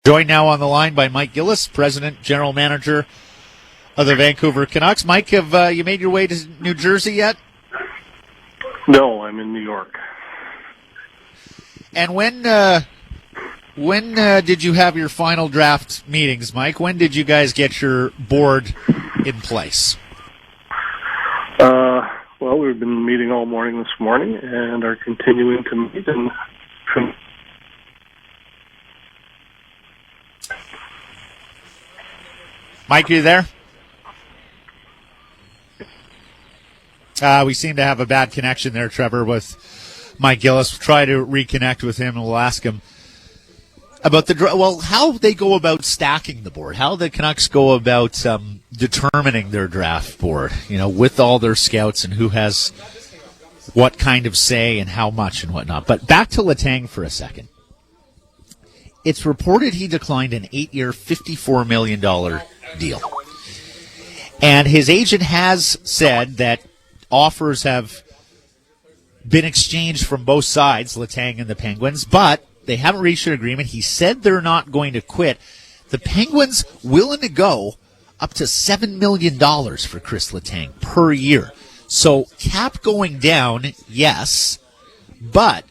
Joined now on the line by Mike Gillis, President, General Manager of the Vancouver Canucks. Mike, have you made your way to New Jersey yet? No, I'm in New York. And when did you have your final draft meetings, Mike? When did you guys get your board in place? Well, we've been meeting all morning this morning and are continuing to meet. Mike, are you there? We seem to have a bad connection there, Trevor, with Mike Gillis. We'll try to reconnect with him, and we'll ask him about how they go about stacking the board, how the Canucks go about determining their draft board, with all their scouts and who has what kind of say and how much and whatnot. But back to Letang for a second. It's reported he declined an 8-year, $54 million deal. And his agent has said that offers have been exchanged from both sides, Letang and the Penguins, but they haven't reached an agreement. He said they're not going to quit. The Penguins willing to go up to $7 million for Chris Letang per year. So cap going down, yes, but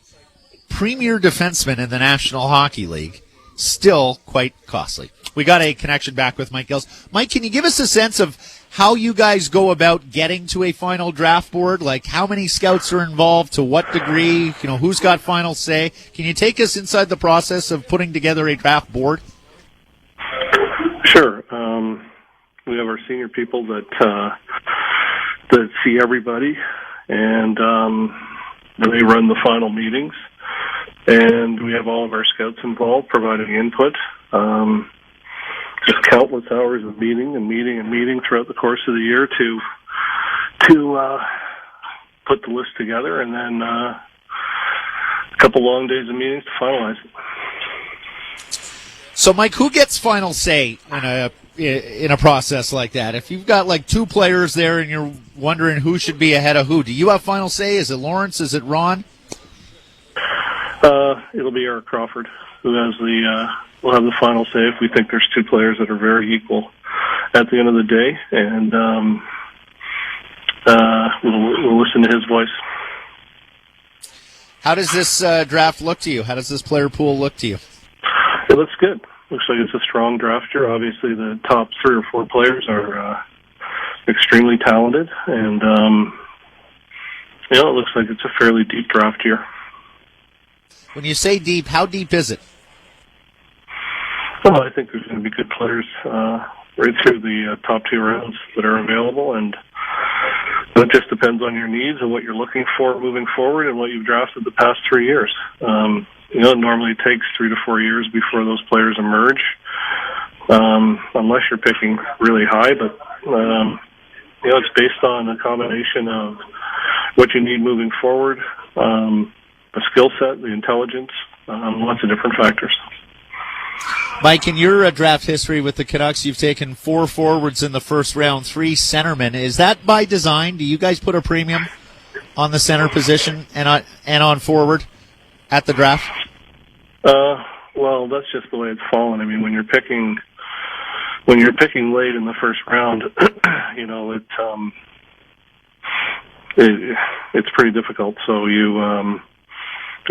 premier defenseman in the National Hockey League, still quite costly. We got a connection back with Mike Gillis. Mike, can you give us a sense of how you guys go about getting to a final draft board? Like how many scouts are involved, to what degree, who's got final say? Can you take us inside the process of putting together a draft board? Sure. We have our senior people that see everybody, and they run the final meetings. And we have all of our scouts involved providing input. Just countless hours of meeting throughout the course of the year to put the list together, and then a couple long days of meetings to finalize it. So, Mike, who gets final say in a process like that? If you've got like two players there and you're wondering who should be ahead of who, do you have final say? Is it Lawrence? Is it Ron? It'll be Eric Crawford who has will have the final say if we think there's two players that are very equal at the end of the day, and we'll listen to his voice. How does this draft look to you? How does this player pool look to you? It looks good. Looks like it's a strong draft year. Obviously, the top 3 or 4 players are extremely talented, and it looks like it's a fairly deep draft year. When you say deep, how deep is it? Well, I think there's going to be good players right through the top 2 rounds that are available, and it just depends on your needs and what you're looking for moving forward and what you've drafted the past 3 years. It normally takes 3 to 4 years before those players emerge, unless you're picking really high, but it's based on a combination of what you need moving forward, the skill set, the intelligence, lots of different factors. Mike, in your draft history with the Canucks, you've taken 4 forwards in the first round, 3 centermen. Is that by design? Do you guys put a premium on the center position and on forward at the draft? Well, that's just the way it's fallen. I mean, when you're picking late in the first round, it's pretty difficult. So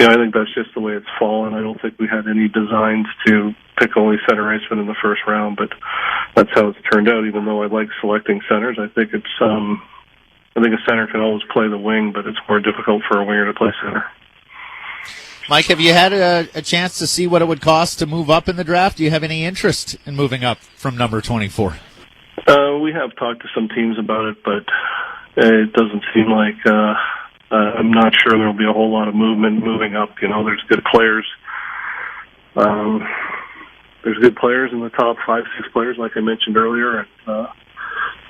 I think that's just the way it's fallen. I don't think we had any designs to pick only center icemen in the first round, but that's how it's turned out. Even though I like selecting centers, I think a center can always play the wing, but it's more difficult for a winger to play center. Mike, have you had a chance to see what it would cost to move up in the draft? Do you have any interest in moving up from number 24? We have talked to some teams about it, but it doesn't seem like I'm not sure there will be a whole lot of movement moving up. There's good players. There's good players in the top 5, 6 players, like I mentioned earlier, and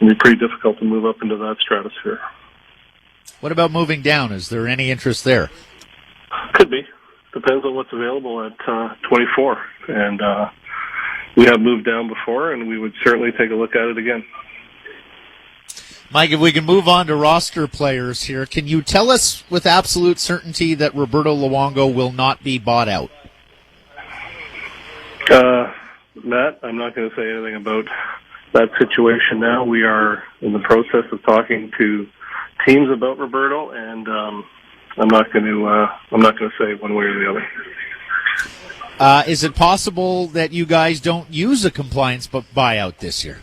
it'll be pretty difficult to move up into that stratosphere. What about moving down? Is there any interest there? Could be. Depends on what's available at 24. And we have moved down before, and we would certainly take a look at it again. Mike, if we can move on to roster players here, can you tell us with absolute certainty that Roberto Luongo will not be bought out? Matt, I'm not going to say anything about that situation now. We are in the process of talking to teams about Roberto, and I'm not going to say one way or the other. Is it possible that you guys don't use a compliance buyout this year?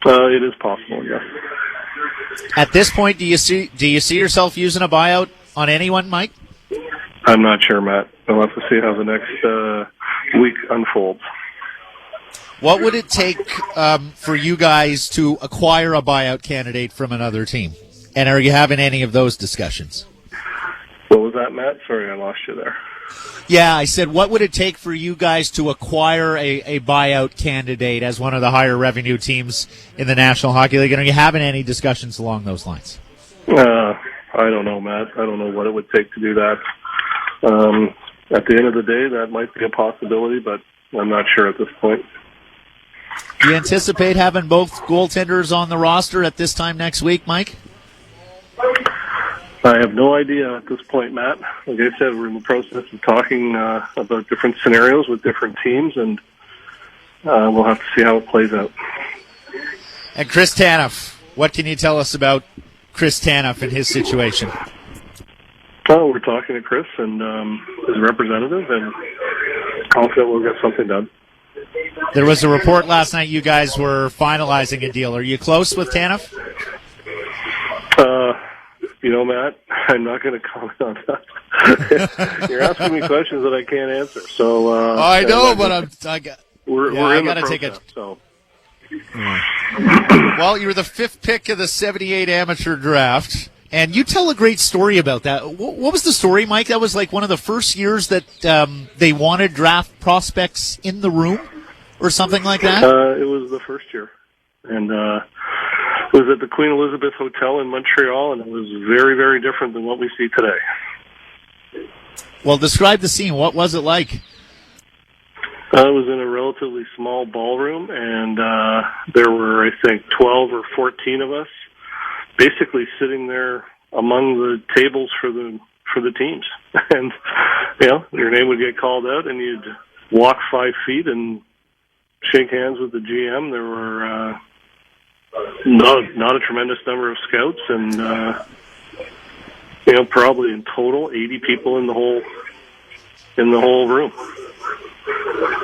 It is possible, yes. At this point, do you see yourself using a buyout on anyone, Mike? I'm not sure, Matt. We'll have to see how the next week unfolds. What would it take for you guys to acquire a buyout candidate from another team? And are you having any of those discussions? What was that, Matt? Sorry, I lost you there. Yeah, I said, what would it take for you guys to acquire a buyout candidate as one of the higher revenue teams in the National Hockey League? And are you having any discussions along those lines? I don't know, Matt. I don't know what it would take to do that. At the end of the day, that might be a possibility, but I'm not sure at this point. Do you anticipate having both goaltenders on the roster at this time next week, Mike? I have no idea at this point, Matt. Like I said, we're in the process of talking about different scenarios with different teams, and we'll have to see how it plays out. And Chris Tanev, what can you tell us about Chris Tanev and his situation? Well, we're talking to Chris and his representative, and confident we'll get something done. There was a report last night you guys were finalizing a deal. Are you close with Tanev? Matt, I'm not going to comment on that. You're asking me questions that I can't answer. So I know, but we're in the process. take it. So. Well, you were the 5th pick of the '78 amateur draft. And you tell a great story about that. What was the story, Mike? That was like one of the first years that they wanted draft prospects in the room or something like that? It was the first year. And it was at the Queen Elizabeth Hotel in Montreal, and it was very, very different than what we see today. Well, describe the scene. What was it like? It was in a relatively small ballroom, and there were, I think, 12 or 14 of us, basically sitting there among the tables for the teams. And, your name would get called out, and you'd walk 5 feet and shake hands with the GM. There were not a tremendous number of scouts, and, probably in total 80 people in the whole room.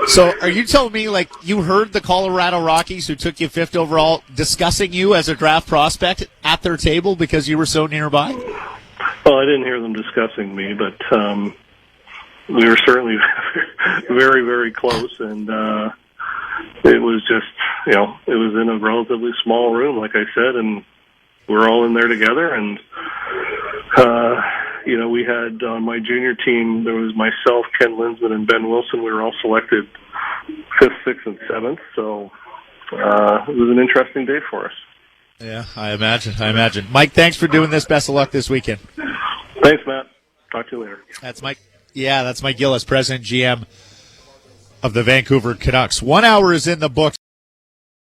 So are you telling me, like, you heard the Colorado Rockies, who took you 5th overall, discussing you as a draft prospect at their table because you were so nearby? Well, I didn't hear them discussing me, but we were certainly very, very close, and it was just, it was in a relatively small room, like I said, and we're all in there together, and we had on my junior team, there was myself, Ken Linsman, and Ben Wilson. We were all selected 5th, 6th, and 7th, so it was an interesting day for us. Yeah, I imagine. Mike, thanks for doing this. Best of luck this weekend. Thanks, Matt. Talk to you later. That's Mike Gillis, President GM of the Vancouver Canucks. 1 hour is in the books.